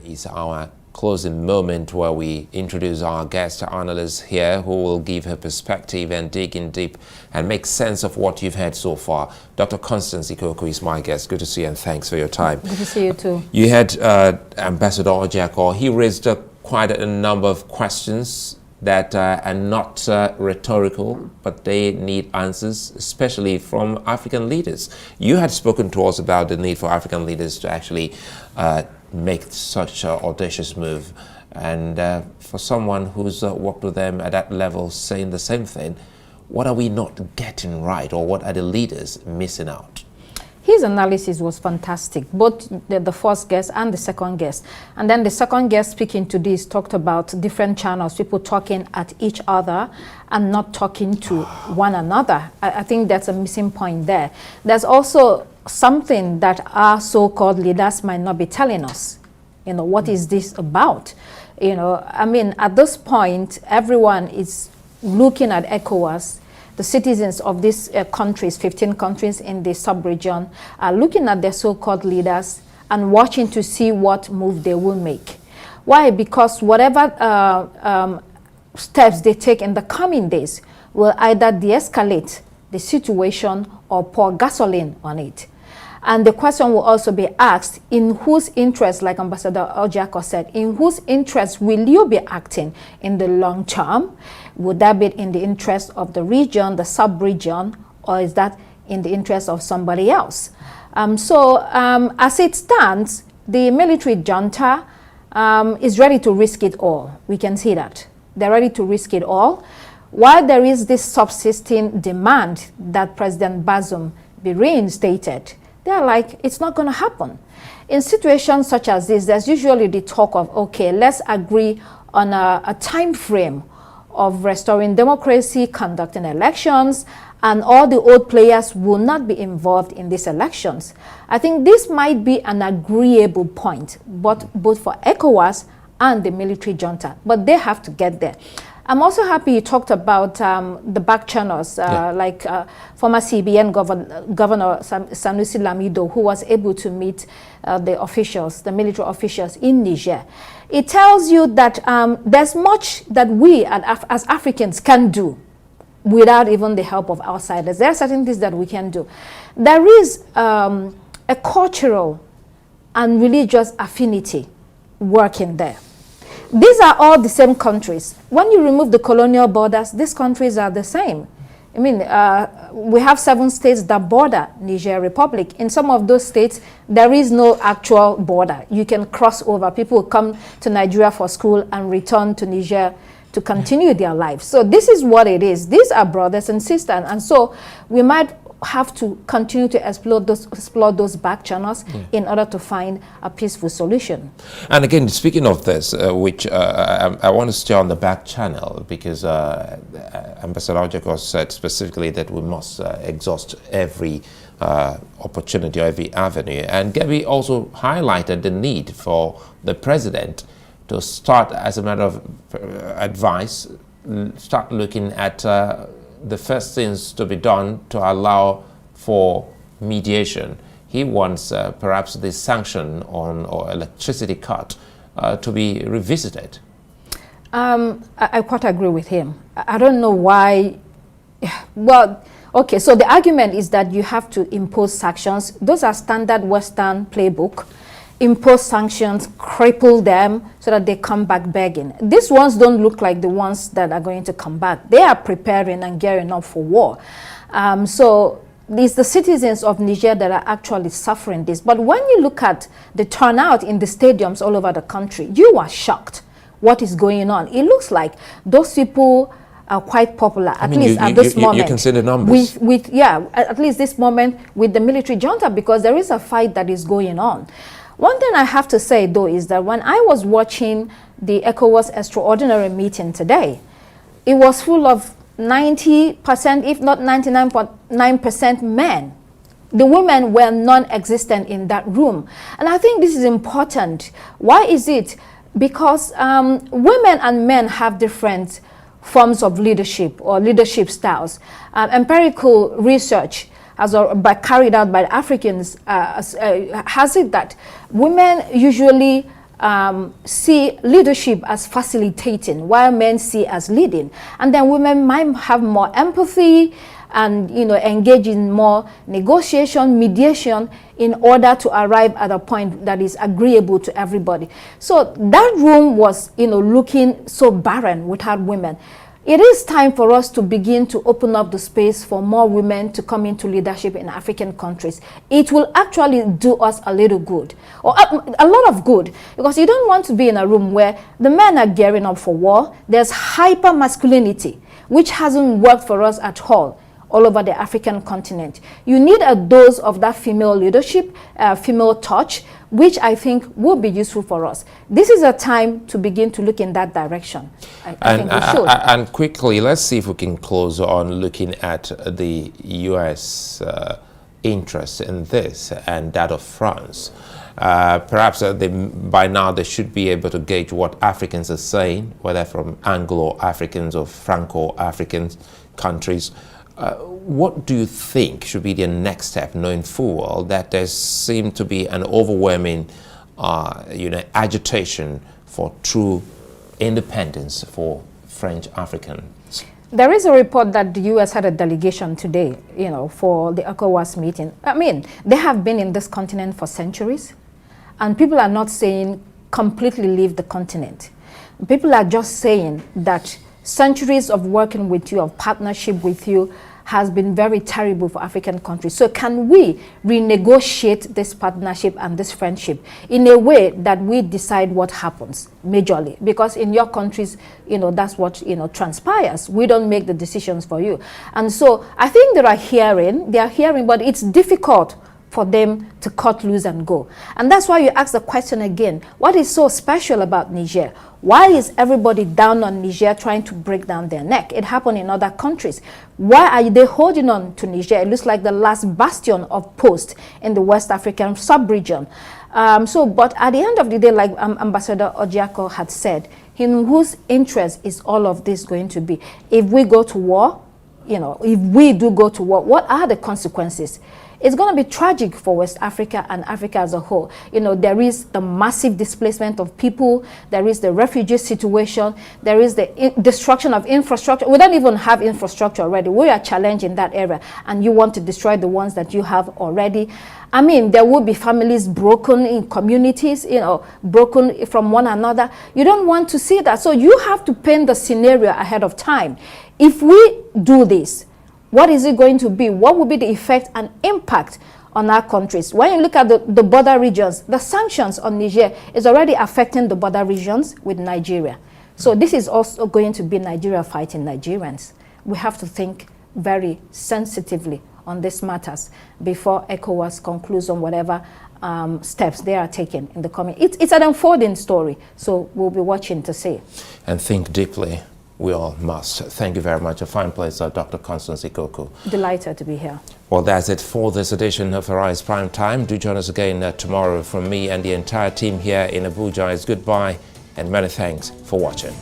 is our closing moment where we introduce our guest analyst here who will give her perspective and dig in deep and make sense of what you've heard so far. Dr. Constance Ikokwu is my guest. Good to see you and thanks for your time. Good to see you too. You had Ambassador Ojiako. He raised quite a number of questions that are not rhetorical, but they need answers, especially from African leaders. You had spoken to us about the need for African leaders to actually make such an audacious move. And for someone who's worked with them at that level saying the same thing, what are we not getting right, or what are the leaders missing out? His analysis was fantastic, both the first guest and the second guest. And then the second guest speaking to this talked about different channels, people talking at each other and not talking to one another. I think that's a missing point there. There's also something that our so-called leaders might not be telling us. You know, what is this about? You know, I mean, at this point, everyone is looking at ECOWAS. The citizens of these countries, 15 countries in the sub-region, are looking at their so-called leaders and watching to see what move they will make. Why? Because whatever steps they take in the coming days will either de-escalate the situation or pour gasoline on it. And the question will also be asked, in whose interest, like Ambassador Ojiako said, in whose interest will you be acting in the long term? Would that be in the interest of the region, the sub-region, or is that in the interest of somebody else? As it stands, the military junta is ready to risk it all. We can see that. They're ready to risk it all. While there is this subsisting demand that President Bazoum be reinstated, they're like, it's not going to happen. In situations such as this, there's usually the talk of, okay, let's agree on a time frame of restoring democracy, conducting elections, and all the old players will not be involved in these elections. I think this might be an agreeable point, but both for ECOWAS and the military junta, but they have to get there. I'm also happy you talked about the back channels, like former CBN Governor Sanusi Lamido, who was able to meet the officials, the military officials in Niger. It tells you that there's much that we as Africans can do without even the help of outsiders. There are certain things that we can do. There is a cultural and religious affinity working there. These are all the same countries. When you remove the colonial borders, these countries are the same. I mean, we have 7 states that border Niger Republic. In some of those states, there is no actual border. You can cross over. People will come to Nigeria for school and return to Niger to continue their lives. So this is what it is. These are brothers and sisters. And so we might have to continue to explore those back channels in order to find a peaceful solution. And again, speaking of this, which I want to stay on the back channel, because Ambassador Ojiako said specifically that we must exhaust every opportunity or every avenue. And Gabi also highlighted the need for the president to start, as a matter of advice, start looking at the first things to be done to allow for mediation. He wants perhaps the sanction on or electricity cut to be revisited. I quite agree with him. I don't know why. Well, okay, so the argument is that you have to impose sanctions. Those are standard Western playbook. Impose sanctions, cripple them so that they come back begging. These ones don't look like the ones that are going to come back. They are preparing and gearing up for war. So it's the citizens of Niger that are actually suffering this. But when you look at the turnout in the stadiums all over the country, you are shocked what is going on. It looks like those people are quite popular, at least at this moment. You can see the numbers. Yeah, at least this moment with the military junta, because there is a fight that is going on. One thing I have to say, though, is that when I was watching the ECOWAS extraordinary meeting today, it was full of 90%, if not 99.9% men. The women were non-existent in that room. And I think this is important. Why is it? Because women and men have different forms of leadership or leadership styles. Empirical research carried out by Africans has it that women usually see leadership as facilitating, while men see as leading. And then women might have more empathy and, you know, engage in more negotiation, mediation, in order to arrive at a point that is agreeable to everybody. So that room was, you know, looking so barren without women. It is time for us to begin to open up the space for more women to come into leadership in African countries. It will actually do us a little good, or a lot of good, because you don't want to be in a room where the men are gearing up for war. There's hyper masculinity, which hasn't worked for us at all over the African continent. You need a dose of that female leadership, female touch, which I think will be useful for us. This is a time to begin to look in that direction. I think we should. And quickly, let's see if we can close on looking at the U.S. Interest in this and that of France. Perhaps by now they should be able to gauge what Africans are saying, whether from Anglo-Africans or Franco-African countries. What do you think should be the next step, knowing full well that there seems to be an overwhelming agitation for true independence for French Africans? There is a report that the U.S. had a delegation today, you know, for the ECOWAS meeting. I mean, they have been in this continent for centuries, and people are not saying completely leave the continent. People are just saying that centuries of working with you, of partnership with you, has been very terrible for African countries. So can we renegotiate this partnership and this friendship in a way that we decide what happens majorly? Because in your countries, you know, that's what, you know, transpires. We don't make the decisions for you. And so I think they are hearing, but it's difficult for them to cut loose and go. And that's why you ask the question again, what is so special about Niger? Why is everybody down on Niger trying to break down their neck? It happened in other countries. Why are they holding on to Niger? It looks like the last bastion of post in the West African sub-region. But at the end of the day, like Ambassador Ojiako had said, in whose interest is all of this going to be? If we go to war, you know, if we do go to war, what are the consequences? It's going to be tragic for West Africa and Africa as a whole. You know, there is the massive displacement of people, there is the refugee situation, there is the destruction of infrastructure. We don't even have infrastructure already. We are challenged in that area, and you want to destroy the ones that you have already. I mean, there will be families broken in communities, you know, broken from one another. You don't want to see that. So you have to paint the scenario ahead of time. If we do this, what is it going to be? What will be the effect and impact on our countries? When you look at the border regions, the sanctions on Niger is already affecting the border regions with Nigeria. So this is also going to be Nigeria fighting Nigerians. We have to think very sensitively on these matters before ECOWAS concludes on whatever steps they are taking in the coming. It's an unfolding story, so we'll be watching to see. And think deeply. We all must. Thank you very much. A fine place, Dr. Constance Ikokwu. Delighted to be here. Well, that's it for this edition of Arise Prime Time. Do join us again tomorrow. From me and the entire team here in Abuja is goodbye and many thanks for watching.